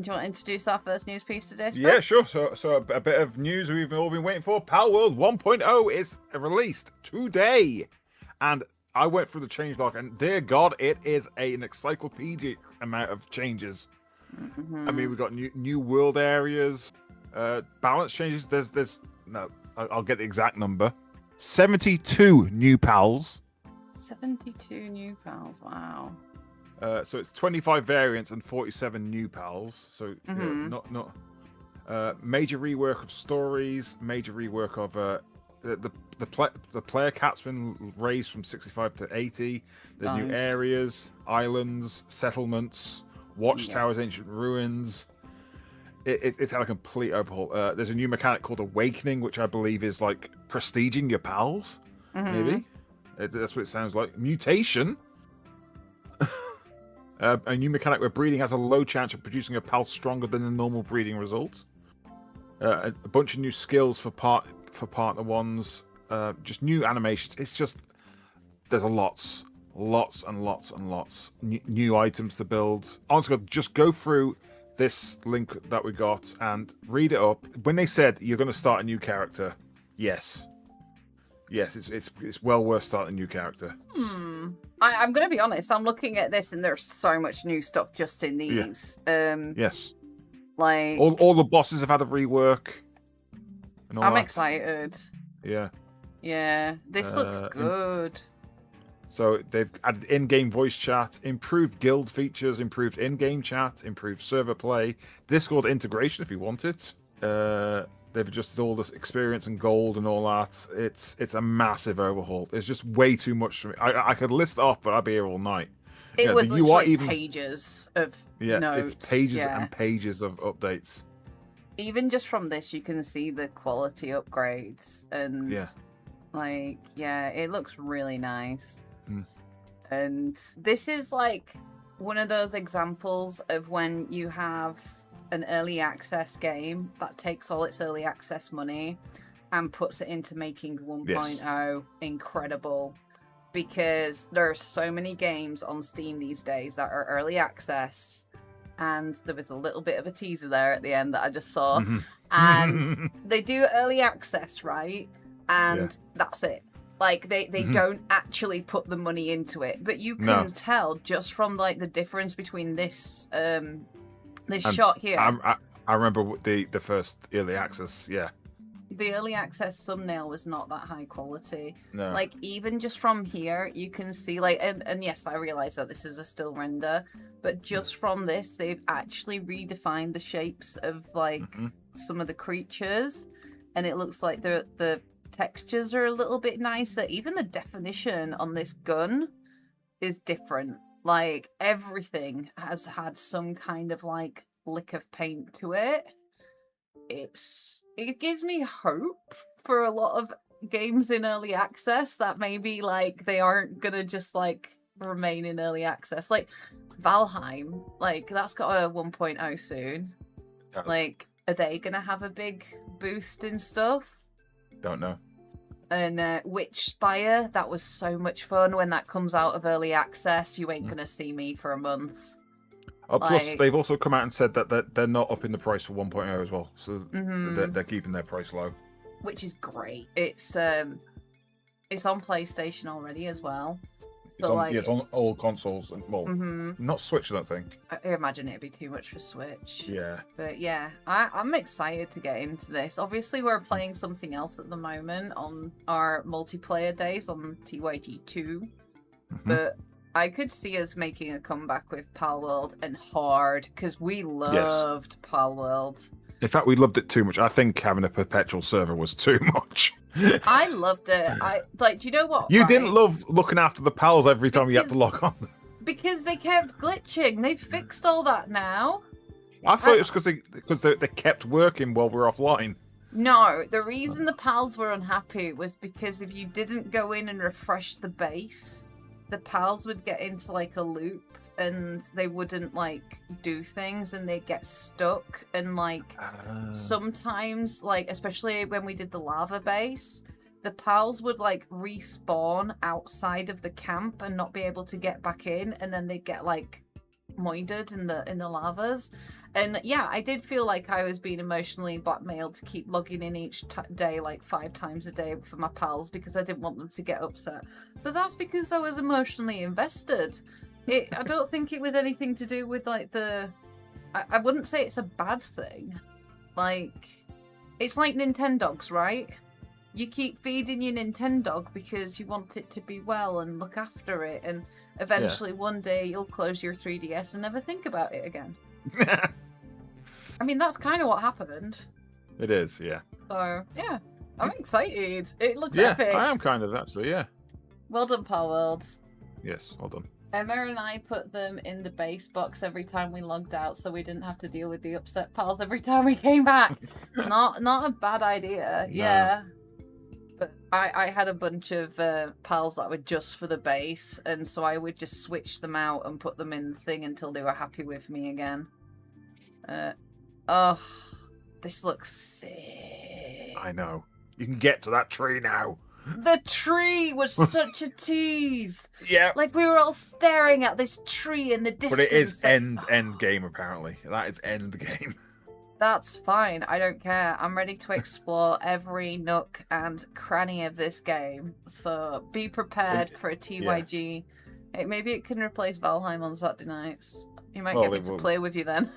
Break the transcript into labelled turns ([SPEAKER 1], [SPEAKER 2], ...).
[SPEAKER 1] Do you want to introduce our first news piece today, Spud?
[SPEAKER 2] Yeah, sure. So a bit of news we've all been waiting for. Palworld 1.0 is released today. And I went through the changelog, and dear God, it is an encyclopedic amount of changes. Mm-hmm. I mean, we've got new world areas, balance changes. I'll get the exact number. 72 new pals.
[SPEAKER 1] 72 new pals, wow.
[SPEAKER 2] So it's 25 variants and 47 new pals. So not major rework of stories, major rework of the player cap's been raised from 65 to 80. There's new areas, islands, settlements, watchtowers, ancient ruins. It's had a complete overhaul. There's a new mechanic called Awakening, which I believe is like prestiging your pals. Maybe that's what it sounds like. Mutation. A new mechanic where breeding has a low chance of producing a pal stronger than the normal breeding results. A bunch of new skills for partner ones. Just new animations. It's just there's lots and lots. New items to build. Honestly, just go through this link that we got and read it up. When they said you're going to start a new character, yes, it's well worth starting a new character.
[SPEAKER 1] I'm going to be honest. I'm looking at this, and there's so much new stuff just in these. Yeah.
[SPEAKER 2] Yes.
[SPEAKER 1] Like
[SPEAKER 2] all the bosses have had a rework. And all
[SPEAKER 1] I'm
[SPEAKER 2] that.
[SPEAKER 1] excited.
[SPEAKER 2] Yeah.
[SPEAKER 1] Yeah. This looks good.
[SPEAKER 2] So they've added in-game voice chat, improved guild features, improved in-game chat, improved server play, Discord integration if you want it. They've adjusted all this experience and gold and all that. It's a massive overhaul. It's just way too much for me. I could list it off, but I'd be here all night.
[SPEAKER 1] It was literally pages of notes.
[SPEAKER 2] It's pages and pages of updates.
[SPEAKER 1] Even just from this, you can see the quality upgrades. And, it looks really nice. And this is like one of those examples of when you have an early access game that takes all its early access money and puts it into making 1.0 incredible, because there are so many games on Steam these days that are early access, and there was a little bit of a teaser there at the end that I just saw, and they do early access, right? And that's it. Like, they don't actually put the money into it, but you can tell just from like the difference between this shot here.
[SPEAKER 2] I remember the first early access,
[SPEAKER 1] The early access thumbnail was not that high quality.
[SPEAKER 2] No.
[SPEAKER 1] Like, even just from here, you can see, like, and yes, I realize that this is a still render, but just from this, they've actually redefined the shapes of, like, some of the creatures, and it looks like the textures are a little bit nicer. Even the definition on this gun is different. Like, everything has had some kind of, like, lick of paint to it. It gives me hope for a lot of games in early access that maybe, like, they aren't gonna just, like, remain in early access. Like, Valheim, like, that's got a 1.0 soon.
[SPEAKER 2] Yes.
[SPEAKER 1] Like, are they gonna have a big boost in stuff?
[SPEAKER 2] Don't know.
[SPEAKER 1] And Witchspire, that was so much fun. When that comes out of early access, you ain't gonna see me for a month.
[SPEAKER 2] Plus, they've also come out and said that they're not upping the price for 1.0 as well. So they're keeping their price low.
[SPEAKER 1] Which is great. It's on PlayStation already as well.
[SPEAKER 2] It's on all consoles. And, well, not Switch, I don't think.
[SPEAKER 1] I imagine it'd be too much for Switch.
[SPEAKER 2] Yeah.
[SPEAKER 1] But yeah, I'm excited to get into this. Obviously, we're playing something else at the moment on our multiplayer days on TYG 2. But I could see us making a comeback with Palworld and Horde, because we loved Palworld.
[SPEAKER 2] In fact, we loved it too much. I think having a perpetual server was too much.
[SPEAKER 1] I loved it. Do you know what?
[SPEAKER 2] You didn't love looking after the pals every time you had to log on.
[SPEAKER 1] Because they kept glitching. They've fixed all that now.
[SPEAKER 2] I thought it was because they kept working while we were offline.
[SPEAKER 1] No, the reason the pals were unhappy was because if you didn't go in and refresh the base, the pals would get into like a loop and they wouldn't like do things and they'd get stuck. And like sometimes, like especially when we did the lava base, the pals would like respawn outside of the camp and not be able to get back in, and then they'd get like moided in the lavas. And yeah, I did feel like I was being emotionally blackmailed to keep logging in each day like 5 times a day for my pals because I didn't want them to get upset. But that's because I was emotionally invested. I don't think it was anything to do with like I wouldn't say it's a bad thing. Like, it's like Nintendogs, right? You keep feeding your Nintendog because you want it to be well and look after it, and eventually one day you'll close your 3DS and never think about it again. I mean, that's kind of what happened.
[SPEAKER 2] It is, yeah.
[SPEAKER 1] So, yeah. I'm excited. It looks epic.
[SPEAKER 2] Yeah, I am kind of, actually, yeah.
[SPEAKER 1] Well done, Palworld.
[SPEAKER 2] Yes, well done.
[SPEAKER 1] Emma and I put them in the base box every time we logged out, so we didn't have to deal with the upset pals every time we came back. Not a bad idea. No. Yeah. But I had a bunch of pals that were just for the base, and so I would just switch them out and put them in the thing until they were happy with me again. This looks sick.
[SPEAKER 2] I know. You can get to that tree now.
[SPEAKER 1] The tree was such a tease.
[SPEAKER 2] Yeah.
[SPEAKER 1] Like, we were all staring at this tree in the distance.
[SPEAKER 2] But it is end game, apparently. That is end game.
[SPEAKER 1] That's fine. I don't care. I'm ready to explore every nook and cranny of this game. So be prepared for a TYG. Yeah. Maybe it can replace Valheim on Saturday nights. You might get me to play with you then.